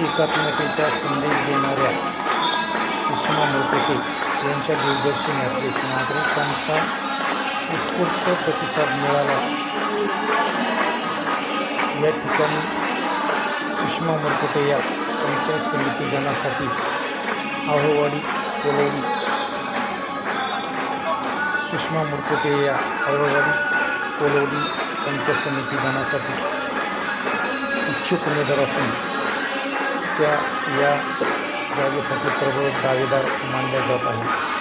एकात्मतेचा संदेश देणाऱ्या सुषमा मूर्तिके यांच्या दूरदर्शन यात्रेस नागरिकांचा उत्स्फूर्त प्रतिसाद मिळाला. या ठिकाणी सुषमा मूर्तिके या पंचायत समिती गणासाठी आहोवाडी कोलवडी सुषमा मूर्तिके या आहोवाडी कोलवडी पंचायत समिती गणासाठी इच्छुक उमेदवार असून त्या या जागेसाठी प्रबळ दावेदार मानल्या जात आहे.